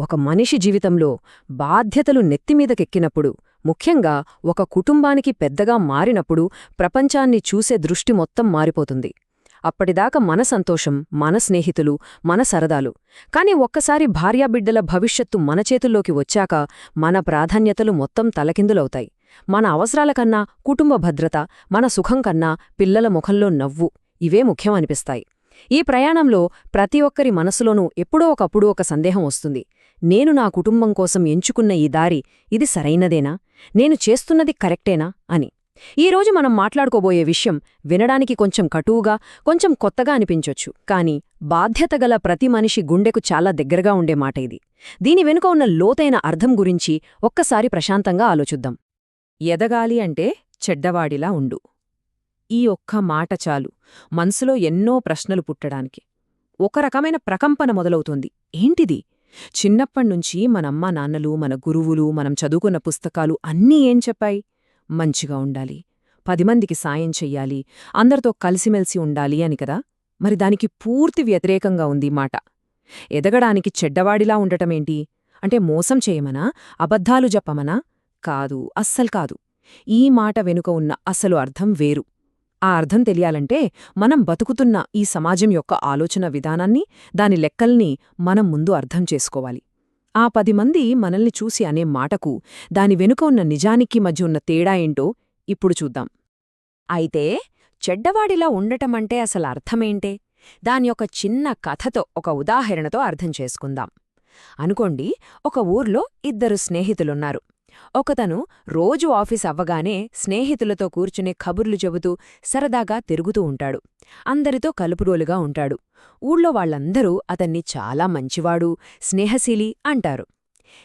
ఒక మనిషి జీవితంలో బాధ్యతలు నెత్తిమీదకెక్కినప్పుడు, ముఖ్యంగా ఒక కుటుంబానికి పెద్దగా మారినప్పుడు ప్రపంచాన్ని చూసే దృష్టి మొత్తం మారిపోతుంది. అప్పటిదాకా మన సంతోషం, మన స్నేహితులు, మన సరదాలు. కాని ఒక్కసారి భార్యాబిడ్డల భవిష్యత్తు మన చేతుల్లోకి వచ్చాక మన ప్రాధాన్యతలు మొత్తం తలకిందులవుతాయి. మన అవసరాల కన్నా కుటుంబ భద్రత, మన సుఖం కన్నా పిల్లల ముఖంలో నవ్వు ఇవే ముఖ్యమనిపిస్తాయి. ఈ ప్రయాణంలో ప్రతి ఒక్కరి మనసులోనూ ఎప్పుడో ఒకప్పుడు ఒక సందేహం వస్తుంది. నేను నా కుటుంబం కోసం ఎంచుకున్న ఈ దారి ఇది సరైనదేనా? నేను చేస్తున్నది కరెక్టేనా అని. ఈరోజు మనం మాట్లాడుకోబోయే విషయం వినడానికి కొంచెం కటువుగా, కొంచెం కొత్తగా అనిపించొచ్చు. కాని బాధ్యతగల ప్రతి మనిషి గుండెకు చాలా దగ్గరగా ఉండే మాట ఇది. దీని వెనుక ఉన్న లోతైన అర్థం గురించి ఒక్కసారి ప్రశాంతంగా ఆలోచిద్దాం. ఎదగాలి అంటే చెడ్డవాడిలా ఉండు. ఈ ఒక్క మాట చాలు మనసులో ఎన్నో ప్రశ్నలు పుట్టడానికి. ఒక రకమైన ప్రకంపన మొదలవుతుంది. ఏంటిది? చిన్నప్పణ్నుంచి మనమ్మా నాన్నలు, మన గురువులు, మనం చదువుకున్న పుస్తకాలు అన్నీ ఏం చెప్పాయి? మంచిగా ఉండాలి, 10 మందికి సాయం చెయ్యాలి, అందరితో కలిసిమెలిసి ఉండాలి అని కదా. మరి దానికి పూర్తి వ్యతిరేకంగా ఉంది మాట. ఎదగడానికి చెడ్డవాడిలా ఉండటమేంటి? అంటే మోసం చేయమనా? అబద్ధాలు చెప్పమనా? కాదు, అస్సల్కాదు. ఈ మాట వెనుక ఉన్న అసలు అర్థం వేరు. ఆ అర్థం తెలియాలంటే మనం బతుకుతున్న ఈ సమాజం యొక్క ఆలోచన విధానాన్ని, దాని లెక్కల్ని మనం ముందు అర్థం చేసుకోవాలి. ఆ 10 మంది మనల్ని చూసి అనే మాటకు, దాని వెనుక ఉన్న నిజానికి మధ్య ఉన్న తేడా ఏంటో ఇప్పుడు చూద్దాం. అయితే చెడ్డవాడిలా ఉండటమంటే అసలు అర్థమేంటే? దాని యొక్క చిన్న కథతో, ఒక ఉదాహరణతో అర్థం చేసుకుందాం. అనుకోండి, ఒక ఊర్లో 2 స్నేహితులున్నారు. ఒకతను రోజు ఆఫీస్ అవ్వగానే స్నేహితులతో కూర్చునే కబుర్లు చెబుతూ సరదాగా తిరుగుతూ ఉంటాడు. అందరితో కలుపురోలుగా ఉంటాడు. ఊళ్ళో వాళ్లందరూ అతన్ని చాలా మంచివాడు, స్నేహశీలి అంటారు.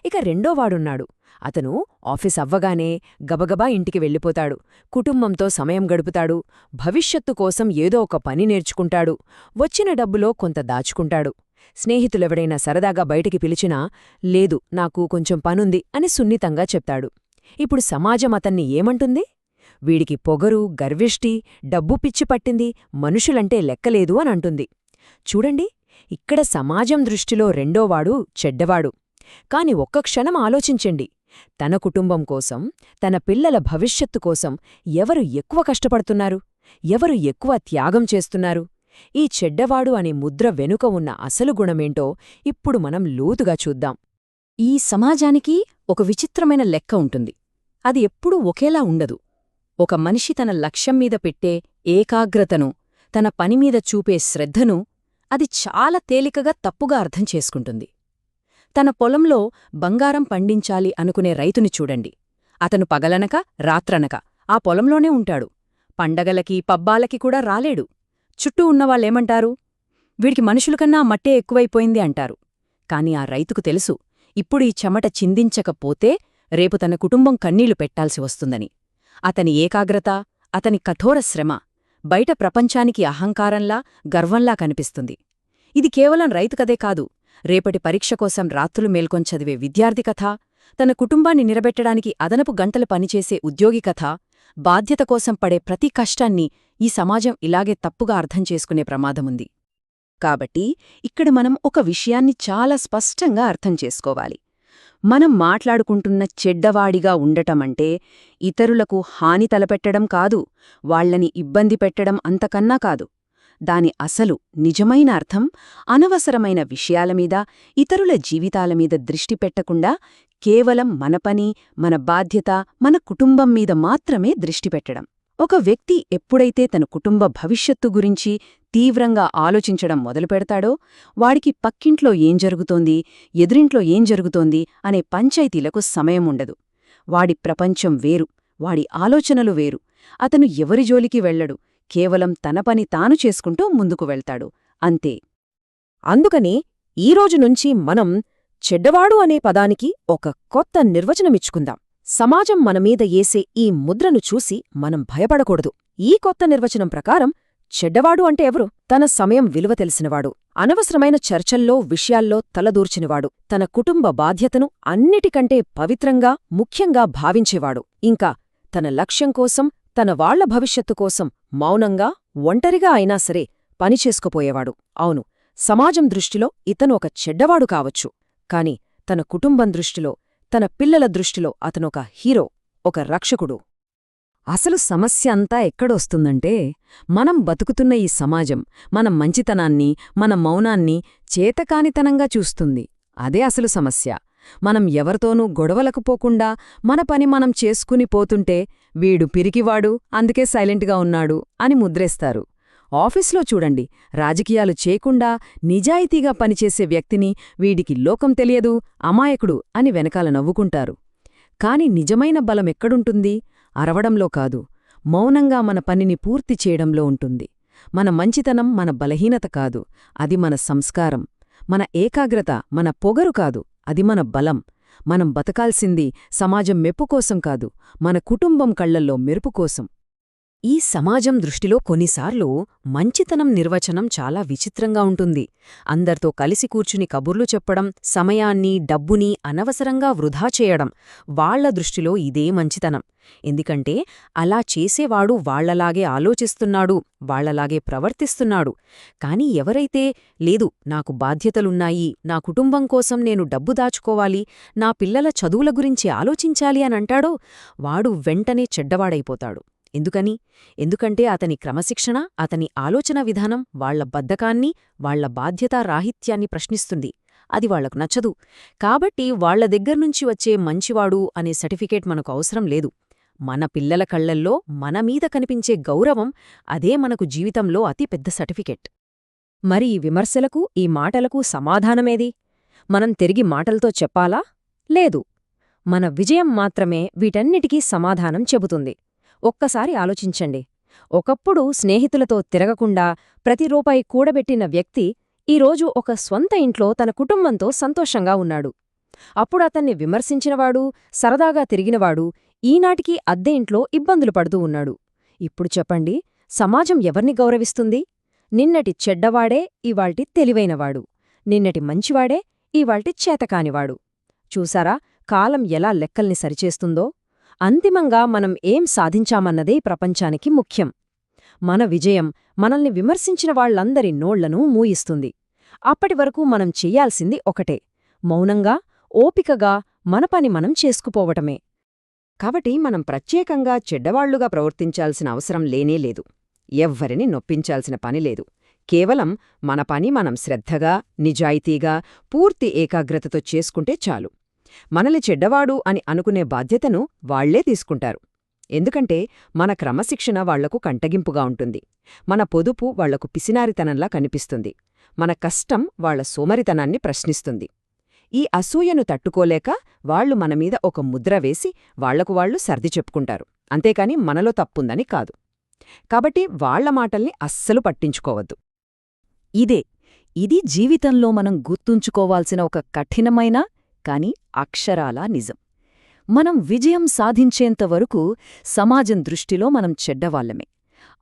ఇక రెండోవాడున్నాడు. అతను ఆఫీస్ అవ్వగానే గబగబా ఇంటికి వెళ్ళిపోతాడు. కుటుంబంతో సమయం గడుపుతాడు. భవిష్యత్తు కోసం ఏదో ఒక పని నేర్చుకుంటాడు. వచ్చిన డబ్బులో కొంత దాచుకుంటాడు. స్నేహితులెవడైనా సరదాగా బయటికి పిలిచినా, లేదు నాకు కొంచెం పనుంది అని సున్నితంగా చెప్తాడు. ఇప్పుడు సమాజం అతన్ని ఏమంటుంది? వీడికి పొగరు, గర్విష్టి, డబ్బు పిచ్చి పట్టింది, మనుషులంటే లెక్కలేదు అని అంటుంది. చూడండి, ఇక్కడ సమాజం దృష్టిలో రెండోవాడు చెడ్డవాడు. కాని ఒక్క క్షణం ఆలోచించండి. తన కుటుంబం కోసం, తన పిల్లల భవిష్యత్తు కోసం ఎవరు ఎక్కువ కష్టపడుతున్నారు? ఎవరు ఎక్కువ త్యాగం చేస్తున్నారు? ఈ చెడ్డవాడు అనే ముద్ర వెనుక ఉన్న అసలు గుణమేంటో ఇప్పుడు మనం లోతుగా చూద్దాం. ఈ సమాజానికి ఒక విచిత్రమైన లెక్క ఉంటుంది. అది ఎప్పుడూ ఒకేలా ఉండదు. ఒక మనిషి తన లక్ష్యం మీద పెట్టే ఏకాగ్రతను, తన పనిమీద చూపే శ్రద్ధను అది చాలా తేలికగా తప్పుగా అర్థం చేసుకుంటుంది. తన పొలంలో బంగారం పండించాలి అనుకునే రైతుని చూడండి. అతను పగలనక రాత్రనక ఆ పొలంలోనే ఉంటాడు. పండగలకి, పబ్బాలకి కూడా రాలేడు. చుట్టూ ఉన్నవాళ్లేమంటారు? వీడికి మనుషులకన్నా మట్టే ఎక్కువైపోయింది అంటారు. కాని ఆ రైతుకు తెలుసు, ఇప్పుడు ఈ చెమట చిందించకపోతే రేపు తన కుటుంబం కన్నీళ్లు పెట్టాల్సి వస్తుందని. అతని ఏకాగ్రత, అతని కఠోర శ్రమ బయట ప్రపంచానికి అహంకారంలా, గర్వంలా కనిపిస్తుంది. ఇది కేవలం రైతు కథే కాదు. రేపటి పరీక్ష కోసం రాత్రులు మేల్కొని చదివే విద్యార్థి కథ, తన కుటుంబాన్ని నిలబెట్టడానికి అదనపు గంటలు పనిచేసే ఉద్యోగి కథ, బాధ్యత కోసం పడే ప్రతి కష్టాన్ని ఈ సమాజం ఇలాగే తప్పుగా అర్థం చేసుకునే ప్రమాదముంది. కాబట్టి ఇక్కడ మనం ఒక విషయాన్ని చాలా స్పష్టంగా అర్థం చేసుకోవాలి. మనం మాట్లాడుకుంటున్న చెడ్డవాడిగా ఉండటమంటే ఇతరులకు హాని తలపెట్టడం కాదు, వాళ్లని ఇబ్బంది పెట్టడం అంతకన్నా కాదు. దాని అసలు నిజమైన అర్థం అనవసరమైన విషయాలమీద, ఇతరుల జీవితాలమీద దృష్టి పెట్టకుండా కేవలం మన పని, మన బాధ్యత, మన కుటుంబం మీద మాత్రమే దృష్టి పెట్టడం. ఒక వ్యక్తి ఎప్పుడైతే తన కుటుంబ భవిష్యత్తు గురించి తీవ్రంగా ఆలోచించడం మొదలుపెడతాడో, వాడికి పక్కింట్లో ఏం జరుగుతోంది, ఎదురింట్లో ఏం జరుగుతోంది అనే పంచాయతీలకు సమయముండదు. వాడి ప్రపంచం వేరు, వాడి ఆలోచనలు వేరు. అతను ఎవరి జోలికి వెళ్లడు, కేవలం తన పని తాను చేసుకుంటూ ముందుకు వెళ్తాడు, అంతే. అందుకని ఈరోజు నుంచి మనం చెడ్డవాడు అనే పదానికి ఒక కొత్త నిర్వచనమిచ్చుకుందాం. సమాజం మనమీద ఏసే ఈ ముద్రను చూసి మనం భయపడకూడదు. ఈ కొత్త నిర్వచనం ప్రకారం చెడ్డవాడు అంటే ఎవరు? తన సమయం విలువ తెలిసినవాడు, అనవసరమైన చర్చల్లో, విషయాల్లో తలదూర్చినవాడు, తన కుటుంబ బాధ్యతను అన్నిటికంటే పవిత్రంగా, ముఖ్యంగా భావించేవాడు, ఇంకా తన లక్ష్యం కోసం, తన వాళ్ల భవిష్యత్తు కోసం మౌనంగా, ఒంటరిగా అయినా సరే పనిచేసుకుపోయేవాడు. అవును, సమాజం దృష్టిలో ఇతను ఒక చెడ్డవాడు కావచ్చు, కాని తన కుటుంబం దృష్టిలో, తన పిల్లల దృష్టిలో అతనొక హీరో, ఒక రక్షకుడు. అసలు సమస్య అంతా ఎక్కడొస్తుందంటే, మనం బతుకుతున్న ఈ సమాజం మన మంచితనాన్ని, మన మౌనాన్ని చేతకానితనంగా చూస్తుంది. అదే అసలు సమస్య. మనం ఎవరితోనూ గొడవలకు పోకుండా మన పని మనం చేసుకుని పోతుంటే, వీడు పిరికివాడు, అందుకే సైలెంట్గా ఉన్నాడు అని ముద్రేస్తారు. ఆఫీస్లో చూడండి, రాజకీయాలు చేయకుండా నిజాయితీగా పనిచేసే వ్యక్తిని వీడికి లోకం తెలియదు, అమాయకుడు అని వెనకాల నవ్వుకుంటారు. కాని నిజమైన బలమెక్కడుంటుంది? అరవడంలో కాదు, మౌనంగా మన పనిని పూర్తి చేయడంలో ఉంటుంది. మన మంచితనం మన బలహీనత కాదు, అది మన సంస్కారం. మన ఏకాగ్రత మన పొగరు కాదు, అది మన బలం. మనం బతకాల్సింది సమాజం మెప్పుకోసం కాదు, మన కుటుంబం కళ్లల్లో మెరుపుకోసం. ఈ సమాజం దృష్టిలో కొన్నిసార్లు మంచితనం నిర్వచనం చాలా విచిత్రంగా ఉంటుంది. అందర్తో కలిసి కూర్చుని కబుర్లు చెప్పడం, సమయాన్ని, డబ్బుని అనవసరంగా వృధా చేయడం, వాళ్ల దృష్టిలో ఇదే మంచితనం. ఎందుకంటే అలా చేసేవాడు వాళ్లలాగే ఆలోచిస్తున్నాడు, వాళ్లలాగే ప్రవర్తిస్తున్నాడు. కాని ఎవరైతే లేదు, నాకు బాధ్యతలున్నాయి, నా కుటుంబం కోసం నేను డబ్బు దాచుకోవాలి, నా పిల్లల చదువుల గురించి ఆలోచించాలి అనంటాడో వాడు వెంటనే చెడ్డవాడైపోతాడు. ఎందుకంటే అతని క్రమశిక్షణ, అతని ఆలోచన విధానం వాళ్ల బద్ధకాన్ని, వాళ్ల బాధ్యతారాహిత్యాన్ని ప్రశ్నిస్తుంది. అది వాళ్లకు నచ్చదు. కాబట్టి వాళ్ల దగ్గర్నుంచి వచ్చే మంచివాడు అనే సర్టిఫికేట్ మనకు అవసరం లేదు. మన పిల్లల కళ్లల్లో మనమీద కనిపించే గౌరవం, అదే మనకు జీవితంలో అతి పెద్ద సర్టిఫికెట్. మరి ఈ విమర్శలకు, ఈ మాటలకు సమాధానమేది? మనం తిరిగి మాటలతో చెప్పాలా? లేదు. మన విజయం మాత్రమే వీటన్నిటికీ సమాధానం చెబుతుంది. ఒక్కసారి ఆలోచించండి. ఒకప్పుడు స్నేహితులతో తిరగకుండా ప్రతి రూపాయి కూడబెట్టిన వ్యక్తి ఈరోజు ఒక స్వంత ఇంట్లో తన కుటుంబంతో సంతోషంగా ఉన్నాడు. అప్పుడు అతన్ని విమర్శించినవాడు, సరదాగా తిరిగినవాడు ఈనాటికి అద్దె ఇంట్లో ఇబ్బందులు పడుతూ ఉన్నాడు. ఇప్పుడు చెప్పండి, సమాజం ఎవర్ని గౌరవిస్తుంది? నిన్నటి చెడ్డవాడే ఇవాల్టి తెలివైనవాడు, నిన్నటి మంచివాడే ఇవాల్టి చేతకానివాడు. చూసారా కాలం ఎలా లెక్కల్ని సరిచేస్తుందో? అంతిమంగా మనం ఏం సాధించామన్నదే ప్రపంచానికి ముఖ్యం. మన విజయం మనల్ని విమర్శించిన వాళ్లందరి నోళ్లను మూయిస్తుంది. అప్పటివరకు మనం చెయ్యాల్సింది ఒకటే, మౌనంగా, ఓపికగా మన పని మనం చేసుకుపోవటమే. కాబట్టి మనం ప్రత్యేకంగా చెడ్డవాళ్లుగా ప్రవర్తించాల్సిన అవసరం లేనేలేదు. ఎవ్వరిని నొప్పించాల్సిన పనిలేదు. కేవలం మన పని మనం శ్రద్ధగా, నిజాయితీగా, పూర్తి ఏకాగ్రతతో చేసుకుంటే చాలు. మనల్ని చెడ్డవాడు అని అనుకునే బాధ్యతను వాళ్లే తీసుకుంటారు. ఎందుకంటే మన క్రమశిక్షణ వాళ్లకు కంటగింపుగా ఉంటుంది, మన పొదుపు వాళ్లకు పిసినారితనంలా కనిపిస్తుంది, మన కష్టం వాళ్ల సోమరితనాన్ని ప్రశ్నిస్తుంది. ఈ అసూయను తట్టుకోలేక వాళ్లు మనమీద ఒక ముద్ర వేసి వాళ్లకు వాళ్లు సర్ది చెప్పుకుంటారు, అంతేకాని మనలో తప్పుందని కాదు. కాబట్టి వాళ్ల మాటల్ని అస్సలు పట్టించుకోవద్దు. ఇది జీవితంలో మనం గుర్తుంచుకోవాల్సిన ఒక కఠినమైన కాని అక్షరాలా నిజం. మనం విజయం సాధించేంతవరకు సమాజం దృష్టిలో మనం చెడ్డవాళ్లమే.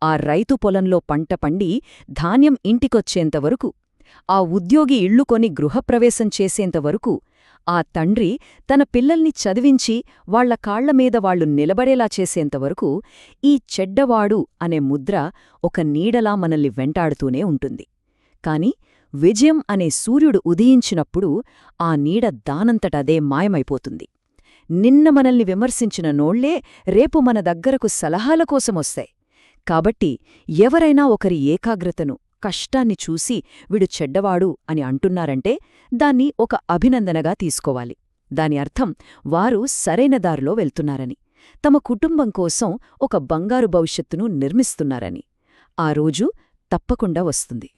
ఆ రైతు పొలంలో పంట పండి ధాన్యం ఇంటికొచ్చేంతవరకు, ఆ ఉద్యోగి ఇళ్లు కొని గృహప్రవేశం చేసేంతవరకు, ఆ తండ్రి తన పిల్లల్ని చదివించి వాళ్ల కాళ్లమీద వాళ్లు నిలబడేలా చేసేంతవరకు ఈ చెడ్డవాడు అనే ముద్ర ఒక నీడలా మనల్ని వెంటాడుతూనే ఉంటుంది. కాని విజయం అనే సూర్యుడు ఉదయించినప్పుడు ఆ నీడ దానంతటదే మాయమైపోతుంది. నిన్న మనల్ని విమర్శించిన నోళ్లే రేపు మన దగ్గరకు సలహాల కోసమొస్తాయి. కాబట్టి ఎవరైనా ఒకరి ఏకాగ్రతను, కష్టాన్ని చూసి వీడు చెడ్డవాడు అని అంటున్నారంటే దాన్ని ఒక అభినందనగా తీసుకోవాలి. దాని అర్థం వారు సరైన దారిలో వెళ్తున్నారని, తమ కుటుంబం కోసం ఒక బంగారు భవిష్యత్తును నిర్మిస్తున్నారని. ఆ రోజు తప్పకుండా వస్తుంది.